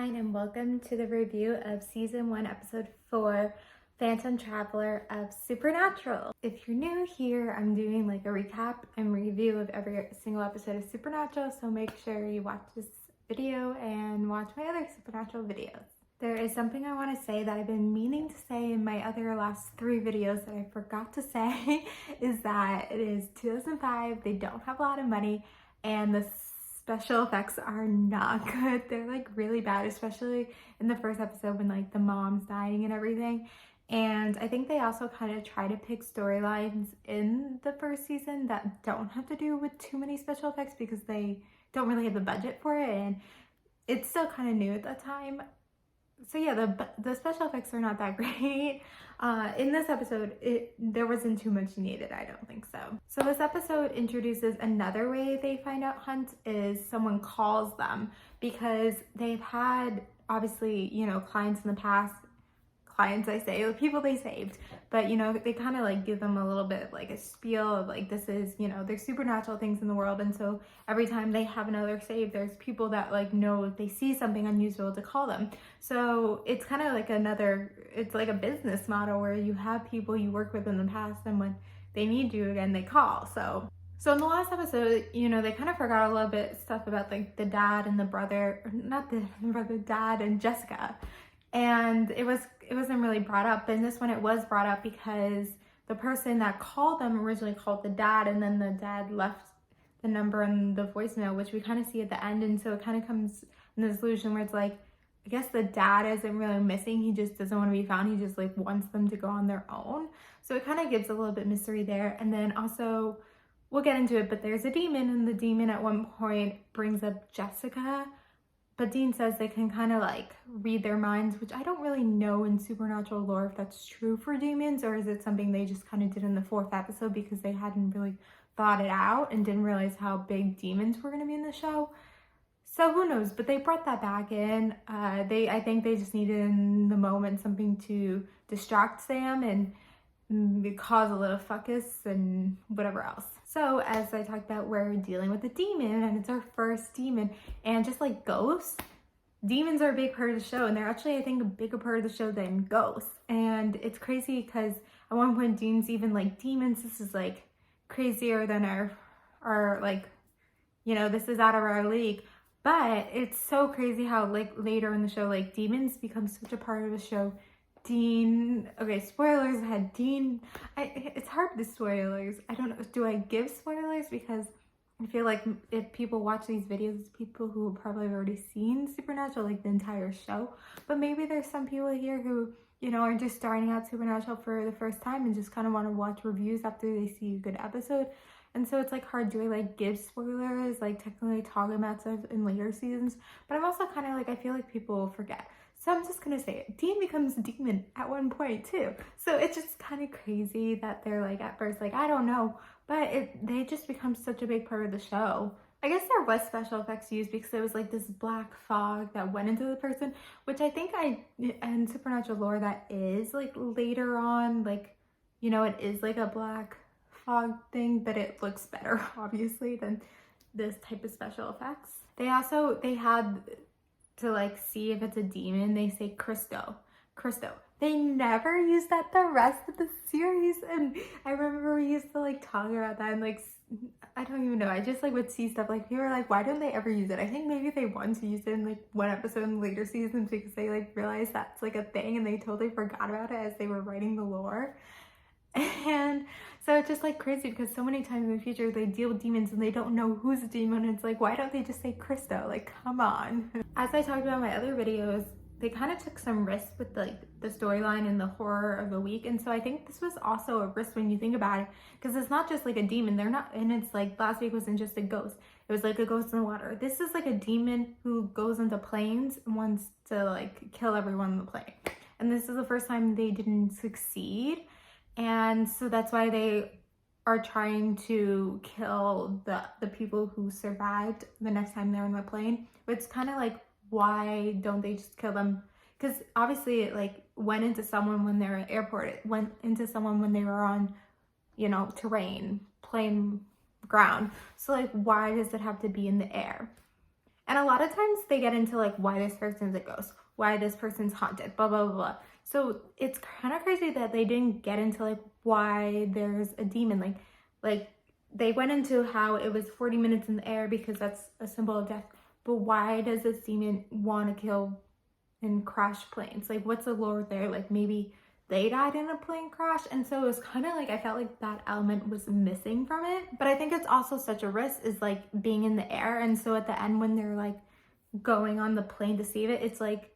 Sunshine, and welcome to the review of Season 1, Episode 4, Phantom Traveler of Supernatural. If you're new here, I'm doing like a recap and review of every single episode of Supernatural, so make sure you watch this video and watch my other Supernatural videos. There is something I want to say that I've been meaning to say in my last 3 videos that I forgot to say, is that it is 2005, they don't have a lot of money, and the special effects are not good. They're like really bad, especially in the first episode when like the mom's dying and everything. And I think they also kind of try to pick storylines in the first season that don't have to do with too many special effects because they don't really have the budget for it, and it's still kind of new at that time. So yeah, the special effects are not that great. In this episode, there wasn't too much needed, I don't think so. So this episode introduces another way they find out Hunt is someone calls them because they've had, obviously, you know, clients in the past. Clients, I say, the people they saved, but you know, they kind of like give them a little bit of like a spiel of like, this is, you know, there's supernatural things in the world, and so every time they have another save, there's people that like know if they see something unusual to call them. So it's kind of like it's like a business model where you have people you work with in the past, and when they need you again, they call. So in the last episode, you know, they kind of forgot a little bit stuff about like the dad and the brother, not the brother, dad and Jessica. And it wasn't really brought up, but in this one it was brought up because the person that called them originally called the dad, and then the dad left the number and the voicemail, which we kind of see at the end. And so it kind of comes in the solution where it's like, I guess the dad isn't really missing, he just doesn't want to be found, he just like wants them to go on their own. So it kind of gives a little bit mystery there. And then also, we'll get into it, but there's a demon, and the demon at one point brings up Jessica. But Dean says they can kind of like read their minds, which I don't really know in supernatural lore if that's true for demons, or is it something they just kind of did in the 4th episode because they hadn't really thought it out and didn't realize how big demons were going to be in the show. So who knows, but they brought that back in. I think they just needed in the moment something to distract Sam and cause a little fuckus and whatever else. So as I talked about, we're dealing with a demon, and it's our first demon, and just like ghosts, demons are a big part of the show, and they're actually, I think, a bigger part of the show than ghosts. And it's crazy because at one point Dean's even like, demons, this is like crazier than our like, you know, this is out of our league. But it's so crazy how like later in the show, like demons become such a part of the show. Dean, okay, spoilers ahead. Dean, it's hard to spoilers. I don't know, do I give spoilers? Because I feel like if people watch these videos, it's people who have probably already seen Supernatural, like the entire show. But maybe there's some people here who, you know, are just starting out Supernatural for the first time and just kind of want to watch reviews after they see a good episode. And so it's like hard, do I like give spoilers, like technically talk about stuff in later seasons? But I'm also kind of like, I feel like people forget. So I'm just gonna say it. Dean becomes a demon at one point too. So it's just kind of crazy that they're like at first like, I don't know, but they just become such a big part of the show. I guess there was special effects used because it was like this black fog that went into the person, which I think in Supernatural lore that is like later on, like, you know, it is like a black fog thing, but it looks better obviously than this type of special effects. They had to like see if it's a demon, they say Christo. They never use that the rest of the series, and I remember we used to like talk about that, and like I don't even know, I just like would see stuff like people are like, why don't they ever use it? I think maybe they want to use it in like one episode in later seasons because they like realized that's like a thing and they totally forgot about it as they were writing the lore. And so it's just like crazy because so many times in the future they deal with demons and they don't know who's a demon. It's like, why don't they just say Christo? Like, come on. As I talked about in my other videos, they kind of took some risks with like the storyline and the horror of the week, and so I think this was also a risk when you think about it, because it's not just like a demon, they're not, and it's like last week wasn't just a ghost, it was like a ghost in the water. This is like a demon who goes into planes and wants to like kill everyone on the plane, and this is the first time they didn't succeed. And so that's why they are trying to kill the people who survived the next time they're on the plane. But it's kind of like, why don't they just kill them? Because obviously it like went into someone when they're at airport. It went into someone when they were on, you know, terrain, plane, ground. So like, why does it have to be in the air? And a lot of times they get into like why this person's a ghost, why this person's haunted, blah, blah, blah, blah. So it's kind of crazy that they didn't get into like why there's a demon. Like they went into how it was 40 minutes in the air because that's a symbol of death. But why does this demon want to kill and crash planes? Like, what's the lore there? Like, maybe they died in a plane crash. And so it was kind of like, I felt like that element was missing from it. But I think it's also such a risk, is like being in the air. And so at the end, when they're like going on the plane to save it, it's like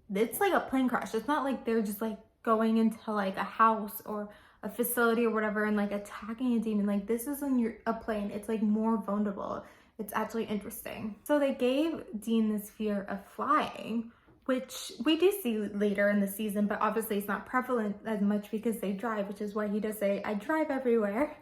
a plane crash. It's not like they're just like going into like a house or a facility or whatever and like attacking a demon. Like, this isn't a plane. It's like more vulnerable. It's actually interesting. So they gave Dean this fear of flying, which we do see later in the season, but obviously it's not prevalent as much because they drive, which is why he does say, I drive everywhere.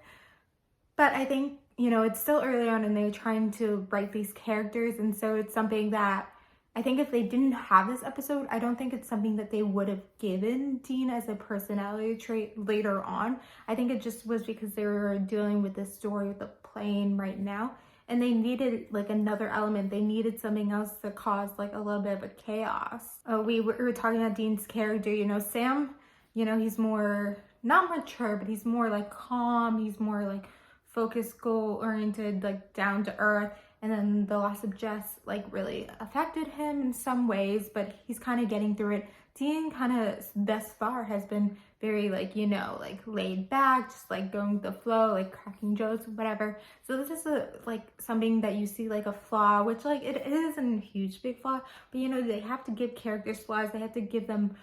But I think, you know, it's still early on and they're trying to write these characters. And so it's something that I think if they didn't have this episode, I don't think it's something that they would have given Dean as a personality trait later on. I think it just was because they were dealing with this story with the plane right now. And they needed like another element. They needed something else to cause like a little bit of a chaos. We were talking about Dean's character, you know, Sam, you know, he's more, not mature, but he's more like calm. He's more like focused, goal oriented, like down to earth. And then the loss of Jess like really affected him in some ways, but he's kind of getting through it. Dean kind of thus far has been very like, you know, like laid back, just like going with the flow, like cracking jokes, whatever. So this is like something that you see like a flaw, which like it isn't a huge big flaw, but you know, they have to give characters flaws. They have to give them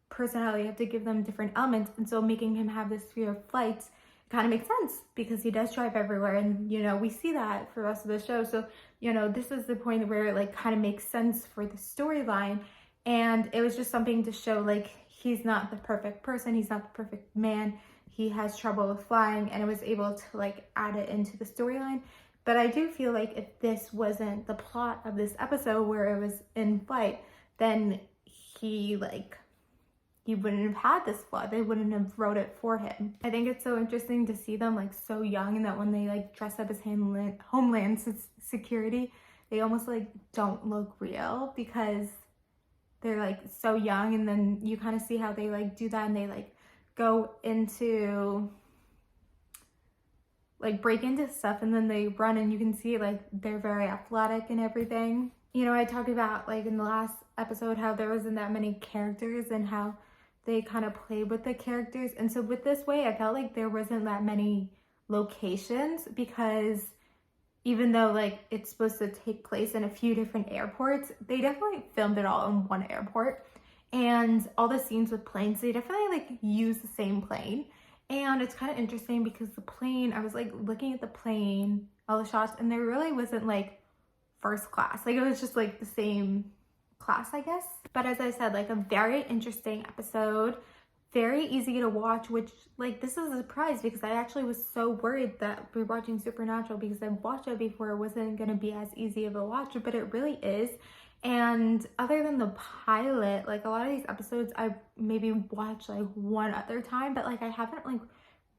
personality, they have to give them different elements. And so making him have this fear of flights kind of makes sense because he does drive everywhere, and you know, we see that for the rest of the show. So you know, this is the point where it like kind of makes sense for the storyline. And it was just something to show like he's not the perfect person, he's not the perfect man, he has trouble with flying, and it was able to like add it into the storyline. But I do feel like if this wasn't the plot of this episode where it was in flight, then he wouldn't have had this flaw. They wouldn't have wrote it for him. I think it's so interesting to see them like so young, and that when they like dress up as Homeland Security, they almost like don't look real because they're like so young. And then you kind of see how they like do that, and they like go into like break into stuff, and then they run, and you can see like they're very athletic and everything. You know, I talked about like in the last episode how there wasn't that many characters and how they kind of played with the characters. And so with this way, I felt like there wasn't that many locations, because even though like it's supposed to take place in a few different airports, they definitely filmed it all in one airport. And all the scenes with planes, they definitely like use the same plane. And it's kind of interesting because the plane, I was like looking at the plane, all the shots, and there really wasn't like first class. Like it was just like the same class, I guess. But as I said, like a very interesting episode, very easy to watch, which like this is a surprise because I actually was so worried that we're watching Supernatural, because I've watched it before, it wasn't going to be as easy of a watch, but it really is. And other than the pilot, like a lot of these episodes I maybe watched like one other time, but like I haven't like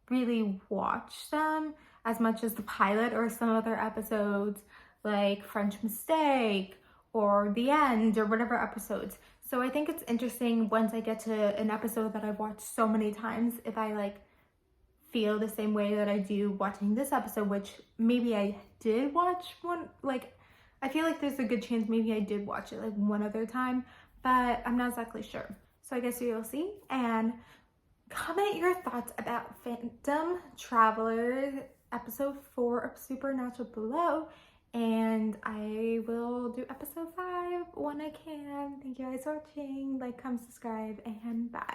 really watched them as much as the pilot or some other episodes like French Mistake or The End or whatever episodes. So I think it's interesting once I get to an episode that I've watched so many times, if I like feel the same way that I do watching this episode, which maybe I did watch one, like I feel like there's a good chance maybe I did watch it like one other time, but I'm not exactly sure. So I guess you'll see. And comment your thoughts about Phantom Traveler episode 4 of Supernatural below, and I will do episode 5 when I can. Thank you guys for watching. Like, comment, subscribe, and bye.